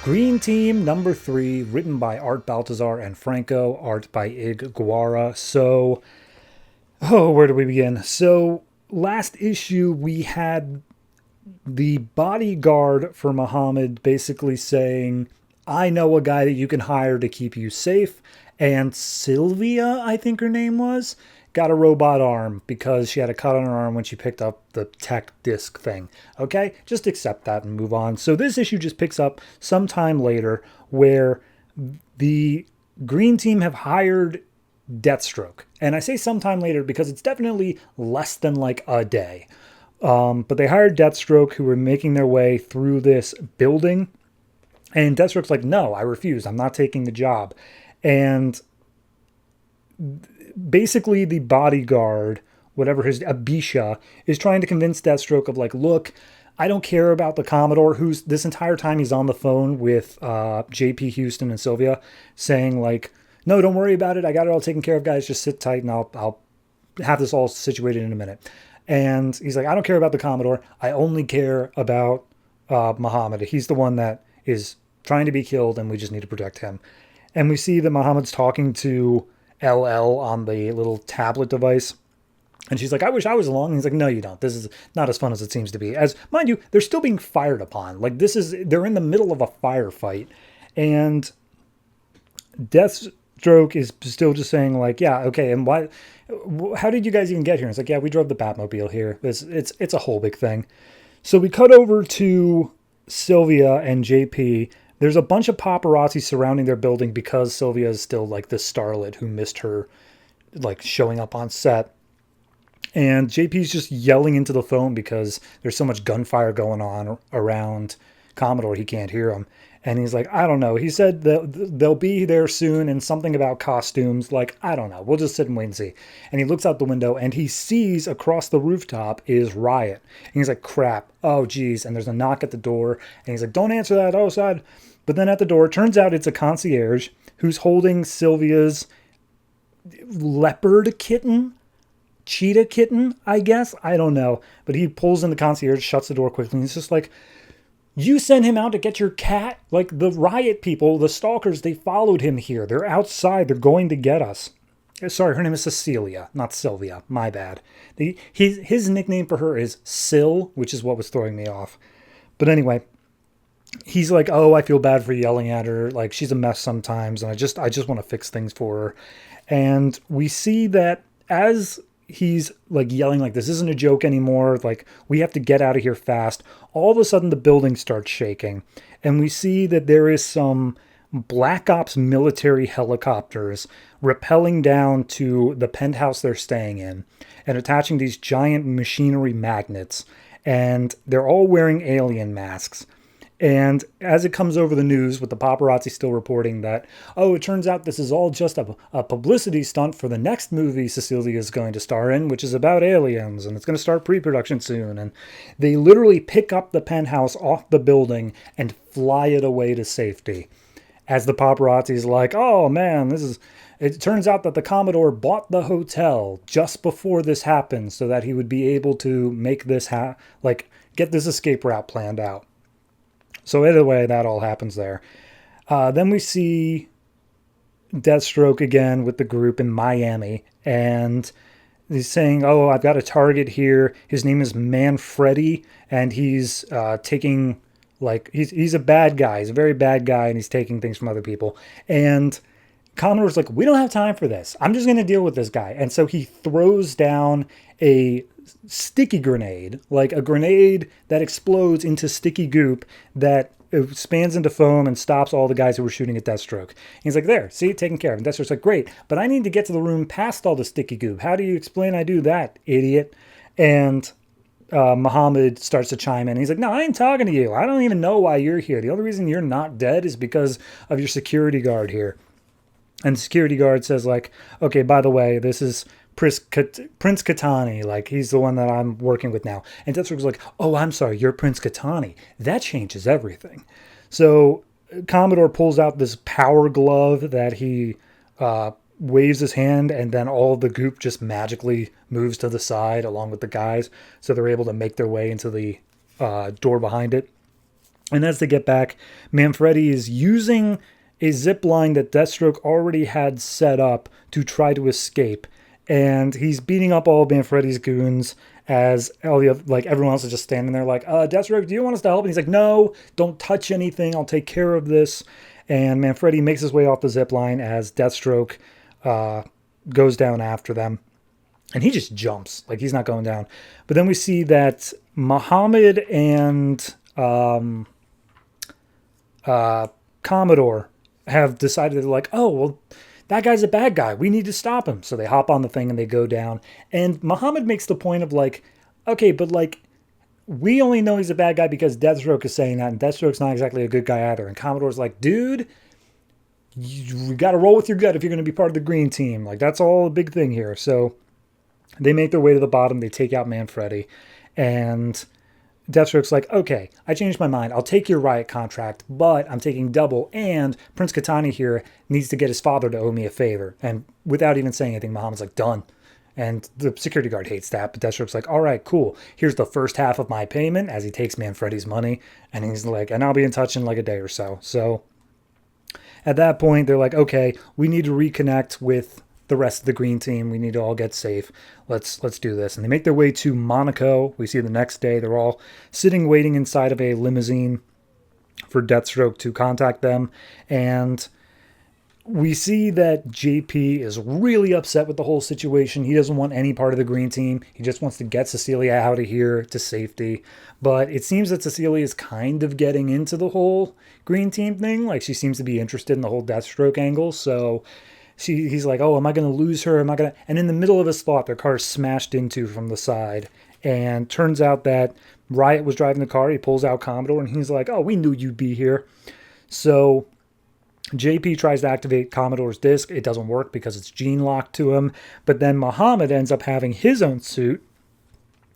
Green Team number 3, written by Art Baltazar and Franco, art by Ig Guara. Where do we begin? So, last issue we had the bodyguard for Muhammad basically saying, I know a guy that you can hire to keep you safe. And Sylvia, I think her name was, got a robot arm because she had a cut on her arm when she picked up the tech disc thing. Okay, just accept that and move on. So this issue just picks up sometime later where the Green Team have hired Deathstroke. And I say sometime later because it's definitely less than like a day. But they hired Deathstroke, who were making their way through this building. And Deathstroke's like, no, I refuse. I'm not taking the job. And basically the bodyguard, whatever his Abisha, is trying to convince Deathstroke of like, look, I don't care about the Commodore, who's this entire time he's on the phone with JP Houston and Sylvia, saying like, no, don't worry about it. I got it all taken care of, guys. Just sit tight and I'll have this all situated in a minute. And he's like, I don't care about the Commodore. I only care about Muhammad. He's the one that is trying to be killed and we just need to protect him. And we see that Muhammad's talking to LL on the little tablet device. And she's like, I wish I was along. And he's like, no, you don't. This is not as fun as it seems to be. As, mind you, they're still being fired upon. Like, they're in the middle of a firefight. And Deathstroke is still just saying, like, yeah, okay, and how did you guys even get here? And it's like, yeah, we drove the Batmobile here. It's a whole big thing. So we cut over to Sylvia and JP. There's a bunch of paparazzi surrounding their building because Sylvia is still like the starlet who missed her like showing up on set. And JP's just yelling into the phone because there's so much gunfire going on around Commodore he can't hear him. And he's like, I don't know. He said they'll be there soon and something about costumes. Like, I don't know. We'll just sit and wait and see. And he looks out the window and he sees across the rooftop is Riot. And he's like, crap. Oh, geez. And there's a knock at the door. And he's like, don't answer that. Oh, side. But then at the door, it turns out it's a concierge who's holding Sylvia's leopard kitten, cheetah kitten, I guess. I don't know. But he pulls in the concierge, shuts the door quickly. And he's just like, you sent him out to get your cat? Like the Riot people, the stalkers, they followed him here. They're outside. They're going to get us. Sorry, her name is Cecilia, not Sylvia. My bad. His nickname for her is Syl, which is what was throwing me off. But anyway, he's like, oh, I feel bad for yelling at her. Like, she's a mess sometimes, and I just want to fix things for her. And we see that as he's like yelling like this isn't a joke anymore, like we have to get out of here fast, all of a sudden the building starts shaking. And we see that there is some Black Ops military helicopters rappelling down to the penthouse they're staying in and attaching these giant machinery magnets. And they're all wearing alien masks. And as it comes over the news with the paparazzi still reporting that, oh, it turns out this is all just a publicity stunt for the next movie Cecilia is going to star in, which is about aliens, and it's going to start pre-production soon. And they literally pick up the penthouse off the building and fly it away to safety. As the paparazzi is like, oh man, it turns out that the Commodore bought the hotel just before this happened so that he would be able to make this, get this escape route planned out. So either way, that all happens there. Then we see Deathstroke again with the group in Miami. And he's saying, oh, I've got a target here. His name is Manfredi. And he's taking, he's a bad guy. He's a very bad guy. And he's taking things from other people. And Commodore's like, we don't have time for this. I'm just going to deal with this guy. And so he throws down a sticky grenade, like a grenade that explodes into sticky goop that expands into foam and stops all the guys who were shooting at Deathstroke. And he's like, there, see, taken care of. And Deathstroke's like, great, but I need to get to the room past all the sticky goop. How do you explain I do that, idiot? And Muhammad starts to chime in. He's like, no, I ain't talking to you. I don't even know why you're here. The only reason you're not dead is because of your security guard here. And the security guard says, like, okay, by the way, this is Prince Katani, like he's the one that I'm working with now. And Deathstroke's like, oh, I'm sorry, you're Prince Katani. That changes everything. So Commodore pulls out this power glove that he waves his hand, and then all of the goop just magically moves to the side along with the guys. So they're able to make their way into the door behind it. And as they get back, Manfredi is using a zip line that Deathstroke already had set up to try to escape. And he's beating up all of Manfredi's goons as like everyone else is just standing there like, Deathstroke, do you want us to help? And he's like, no, don't touch anything. I'll take care of this. And Manfredi makes his way off the zip line as Deathstroke goes down after them. And he just jumps, like he's not going down. But then we see that Muhammad and Commodore have decided, they're like, oh, well, that guy's a bad guy. We need to stop him. So they hop on the thing and they go down. And Muhammad makes the point of like, okay, but like, we only know he's a bad guy because Deathstroke is saying that, and Deathstroke's not exactly a good guy either. And Commodore's like, dude, you got to roll with your gut if you're going to be part of the green team. Like, that's all a big thing here. So they make their way to the bottom. They take out Manfredi. And Deathstroke's like, okay, I changed my mind. I'll take your riot contract, but I'm taking double. And Prince Katani here needs to get his father to owe me a favor. And without even saying anything, Muhammad's like, done. And the security guard hates that, but Deathstroke's like, all right, cool. Here's the first half of my payment, as he takes Manfredi's money. And he's like, and I'll be in touch in like a day or so. So at that point, they're like, okay, we need to reconnect with the rest of the green team. We need to all get safe. Let's do this. And they make their way to Monaco. We see the next day they're all sitting waiting inside of a limousine for Deathstroke to contact them. And we see that JP is really upset with the whole situation. He doesn't want any part of the green team. He just wants to get Cecilia out of here to safety. But it seems that Cecilia is kind of getting into the whole green team thing. Like, she seems to be interested in the whole Deathstroke angle. So he's like, oh, am I going to lose her? Am I going to? And in the middle of his thought, their car is smashed into from the side. And turns out that Riot was driving the car. He pulls out Commodore and he's like, oh, we knew you'd be here. So JP tries to activate Commodore's disc. It doesn't work because it's gene locked to him. But then Muhammad ends up having his own suit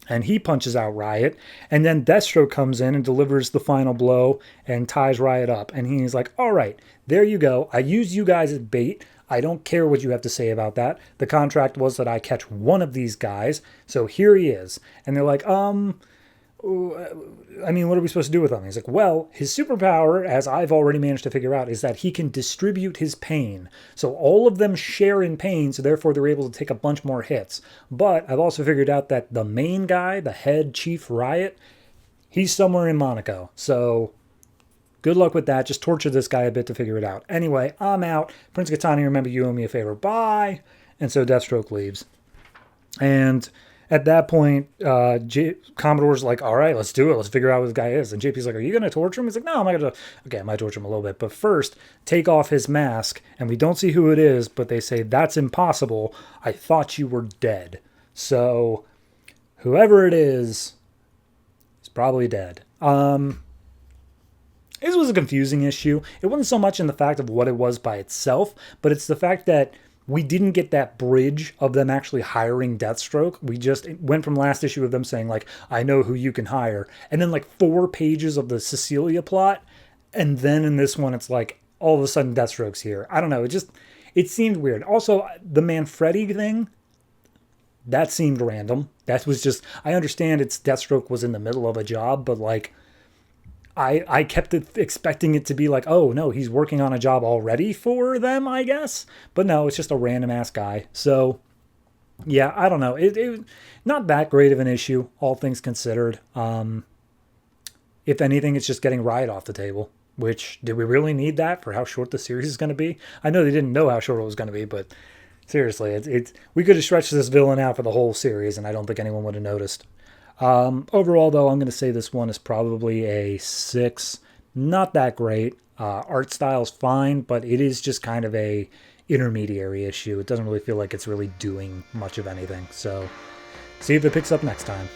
and he punches out Riot. And then Deathstroke comes in and delivers the final blow and ties Riot up. And he's like, all right, there you go. I used you guys as bait. I don't care what you have to say about that. The contract was that I catch one of these guys. So here he is. And they're like, I mean, what are we supposed to do with him? He's like, well, his superpower, as I've already managed to figure out, is that he can distribute his pain. So all of them share in pain, so therefore they're able to take a bunch more hits. But I've also figured out that the main guy, the head chief Riot, he's somewhere in Monaco. So good luck with that. Just torture this guy a bit to figure it out. Anyway, I'm out. Prince Katani, remember, you owe me a favor. Bye. And so Deathstroke leaves. And at that point, Commodore's like, all right, let's do it. Let's figure out who this guy is. And JP's like, are you going to torture him? He's like, no, I'm not going to. Okay, I might torture him a little bit. But first, take off his mask. And we don't see who it is, but they say, that's impossible. I thought you were dead. So whoever it is probably dead. This was a confusing issue. It wasn't so much in the fact of what it was by itself, but it's the fact that we didn't get that bridge of them actually hiring Deathstroke. We just went from last issue of them saying, like, I know who you can hire. And then, like, 4 pages of the Cecilia plot. And then in this one, it's like, all of a sudden, Deathstroke's here. I don't know. It seemed weird. Also, the Manfredi thing, that seemed random. That was just, I understand it's Deathstroke was in the middle of a job, but, like, I kept expecting it to be like, oh, no, he's working on a job already for them, I guess. But no, it's just a random-ass guy. So, yeah, I don't know. It not that great of an issue, all things considered. If anything, it's just getting Riot off the table. Which, did we really need that for how short the series is going to be? I know they didn't know how short it was going to be, but seriously, we could have stretched this villain out for the whole series, and I don't think anyone would have noticed. Overall, though, I'm going to say this one is probably a 6. Not that great. Art style's fine, but it is just kind of a intermediary issue. It doesn't really feel like it's really doing much of anything. So, see if it picks up next time.